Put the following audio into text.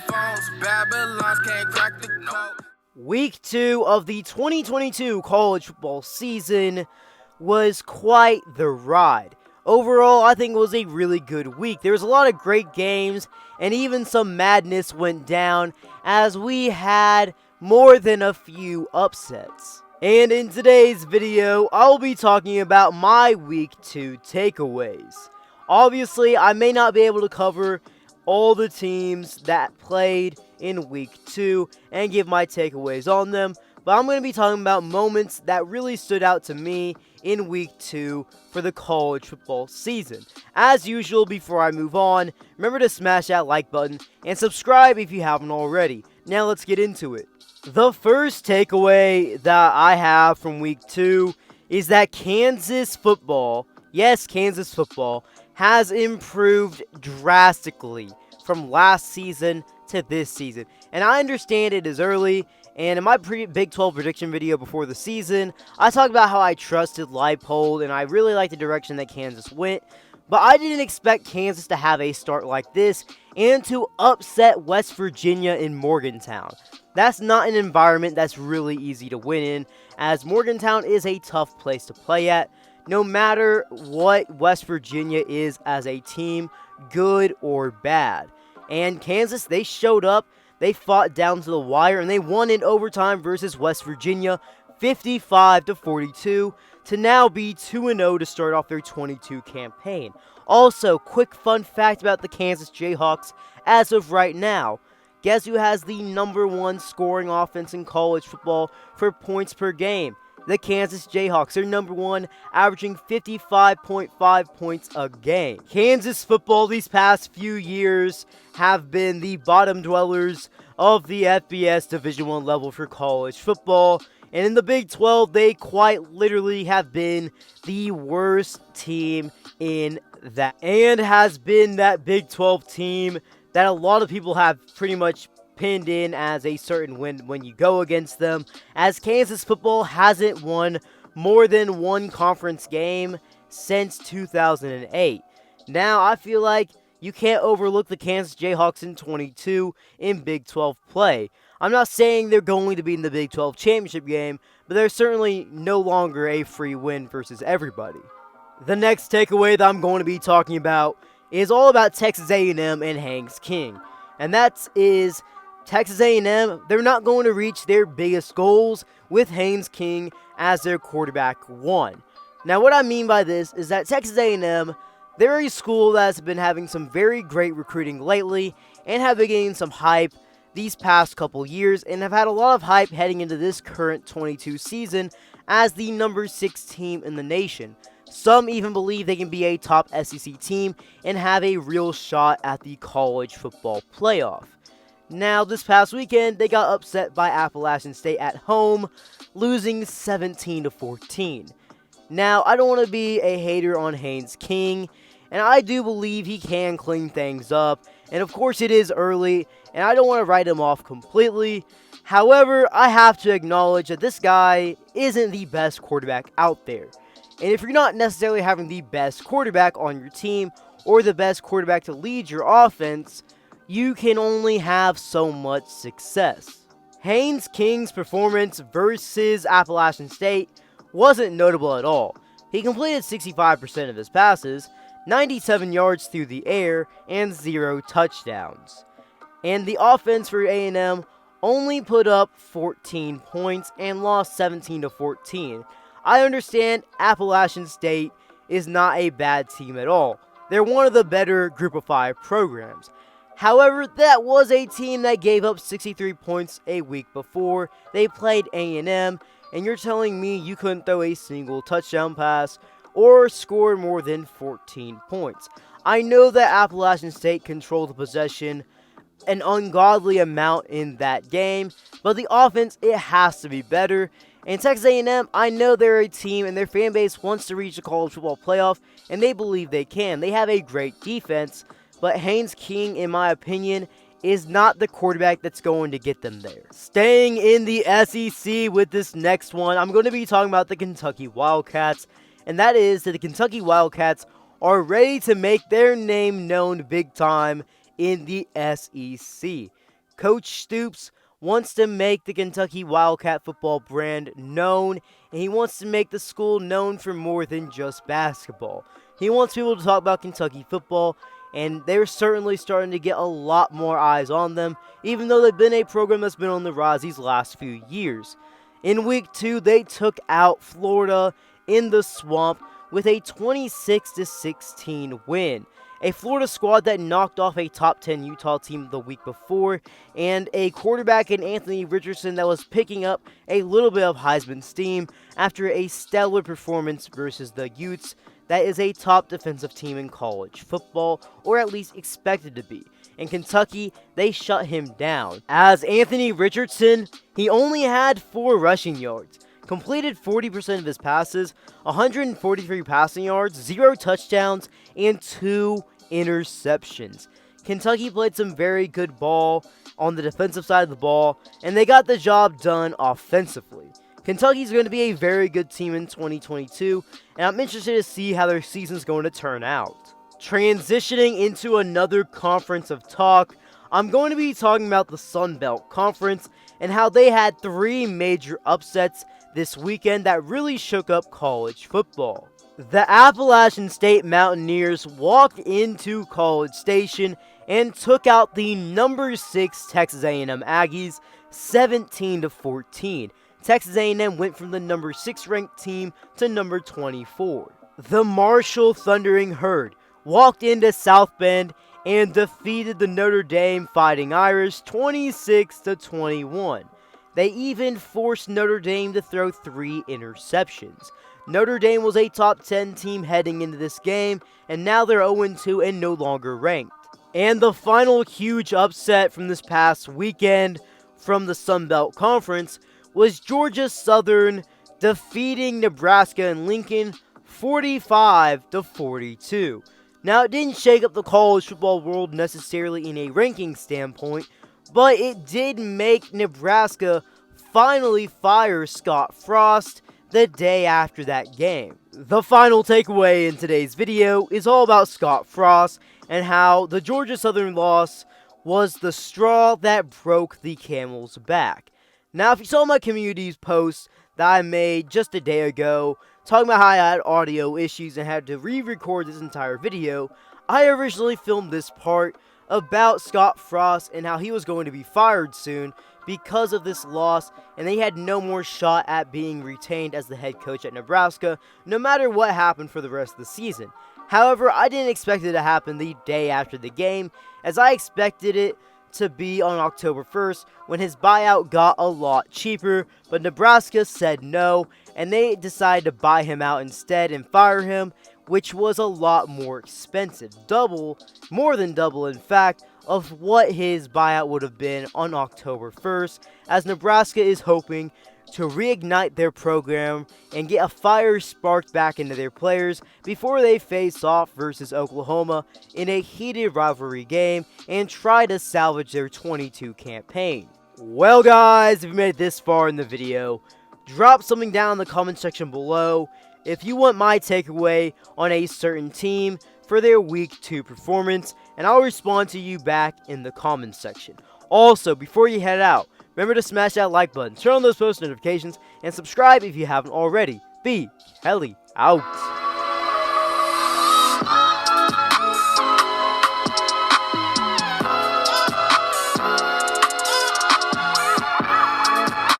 phones, Babylons can't crack the code. Week 2 of the 2022 college football season was quite the ride. Overall, I think it was a really good week. There was a lot of great games, and even some madness went down as we had more than a few upsets. And in today's video, I'll be talking about my Week 2 takeaways. Obviously, I may not be able to cover all the teams that played in Week 2 and give my takeaways on them, but I'm going to be talking about moments that really stood out to me in Week 2 for the college football season. As usual, before I move on, remember to smash that like button and subscribe if you haven't already. Now let's get into it. The first takeaway that I have from Week 2 is that Kansas football, yes, Kansas football, has improved drastically from last season to this season. And I understand it is early, and in my Big 12 prediction video before the season, I talked about how I trusted Leipold, and I really liked the direction that Kansas went. But I didn't expect Kansas to have a start like this and to upset West Virginia in Morgantown. That's not an environment that's really easy to win in, as Morgantown is a tough place to play at, no matter what West Virginia is as a team, good or bad. And Kansas, they showed up, they fought down to the wire, and they won in overtime versus West Virginia, 55-42, to now be 2-0 to start off their 22 campaign. Also, quick fun fact about the Kansas Jayhawks as of right now. Guess who has the #1 scoring offense in college football for points per game? The Kansas Jayhawks. They're #1, averaging 55.5 points a game. Kansas football these past few years have been the bottom dwellers of the FBS Division I level for college football. And in the Big 12, they quite literally have been the worst team in that. And has been that Big 12 team that a lot of people have pretty much pinned in as a certain win when you go against them, as Kansas football hasn't won more than one conference game since 2008. Now, I feel like you can't overlook the Kansas Jayhawks in 22 in Big 12 play. I'm not saying they're going to be in the Big 12 championship game, but they're certainly no longer a free win versus everybody. The next takeaway that I'm going to be talking about is all about Texas A&M and Haynes King, and that is Texas A&M, they're not going to reach their biggest goals with Haynes King as their quarterback one. Now, what I mean by this is that Texas A&M, they're a school that's been having some very great recruiting lately and have been getting some hype these past couple years and have had a lot of hype heading into this current 22 season as the #6 team in the nation. Some even believe they can be a top SEC team and have a real shot at the college football playoff. Now, this past weekend, they got upset by Appalachian State at home, losing 17-14. Now, I don't want to be a hater on Haynes King, and I do believe he can clean things up, and of course it is early, and I don't want to write him off completely. However, I have to acknowledge that this guy isn't the best quarterback out there. And if you're not necessarily having the best quarterback on your team, or the best quarterback to lead your offense, you can only have so much success. Haynes King's performance versus Appalachian State wasn't notable at all. He completed 65% of his passes, 97 yards through the air, and 0 touchdowns. And the offense for A&M only put up 14 points and lost 17-14. I understand Appalachian State is not a bad team at all. They're one of the better Group of 5 programs. However, that was a team that gave up 63 points a week before they played A&M, and you're telling me you couldn't throw a single touchdown pass or score more than 14 points. I know that Appalachian State controlled the possession an ungodly amount in that game, but the offense, it has to be better. And Texas A&M, I know they're a team and their fan base wants to reach the college football playoff, and they believe they can. They have a great defense, but Haynes King, in my opinion, is not the quarterback that's going to get them there. Staying in the SEC with this next one, I'm going to be talking about the Kentucky Wildcats, and that is that the Kentucky Wildcats are ready to make their name known big time in the SEC. Coach Stoops wants to make the Kentucky Wildcat football brand known, and he wants to make the school known for more than just basketball. He wants people to talk about Kentucky football, and they're certainly starting to get a lot more eyes on them, even though they've been a program that's been on the rise these last few years. In week 2, they took out Florida in the Swamp with a 26-16 win. A Florida squad that knocked off a top 10 Utah team the week before, and a quarterback in Anthony Richardson that was picking up a little bit of Heisman steam after a stellar performance versus the Utes. That is a top defensive team in college football, or at least expected to be. In Kentucky, they shut him down. As Anthony Richardson, he only had 4 rushing yards, completed 40% of his passes, 143 passing yards, 0 touchdowns, and 2 interceptions. Kentucky played some very good ball on the defensive side of the ball, and they got the job done offensively. Kentucky's going to be a very good team in 2022, and I'm interested to see how their season's going to turn out. Transitioning into another conference of talk, I'm going to be talking about the Sunbelt Conference and how they had 3 major upsets this weekend that really shook up college football. The Appalachian State Mountaineers walked into College Station and took out the number 6 Texas A&M Aggies 17-14. Texas A&M went from the number 6 ranked team to number 24. The Marshall Thundering Herd walked into South Bend and defeated the Notre Dame Fighting Irish 26-21. They even forced Notre Dame to throw 3 interceptions. Notre Dame was a top 10 team heading into this game, and now they're 0-2 and no longer ranked. And the final huge upset from this past weekend from the Sunbelt Conference was Georgia Southern defeating Nebraska and Lincoln 45-42. Now, it didn't shake up the college football world necessarily in a ranking standpoint, but it did make Nebraska finally fire Scott Frost the day after that game. The final takeaway in today's video is all about Scott Frost and how the Georgia Southern loss was the straw that broke the camel's back. Now, if you saw my community's post that I made just a day ago, talking about how I had audio issues and had to re-record this entire video, I originally filmed this part about Scott Frost and how he was going to be fired soon because of this loss, and they had no more shot at being retained as the head coach at Nebraska, no matter what happened for the rest of the season. However, I didn't expect it to happen the day after the game, as I expected it to be on October 1st when his buyout got a lot cheaper, but Nebraska said no, and they decided to buy him out instead and fire him, which was a lot more expensive. More than double in fact, of what his buyout would have been on October 1st, as Nebraska is hoping to reignite their program and get a fire sparked back into their players before they face off versus Oklahoma in a heated rivalry game and try to salvage their 22 campaign. Well guys, if you made it this far in the video, drop something down in the comment section below if you want my takeaway on a certain team for their week 2 performance, and I'll respond to you back in the comments section. Also, before you head out, remember to smash that like button, turn on those post notifications, and subscribe if you haven't already. Be Kelly out.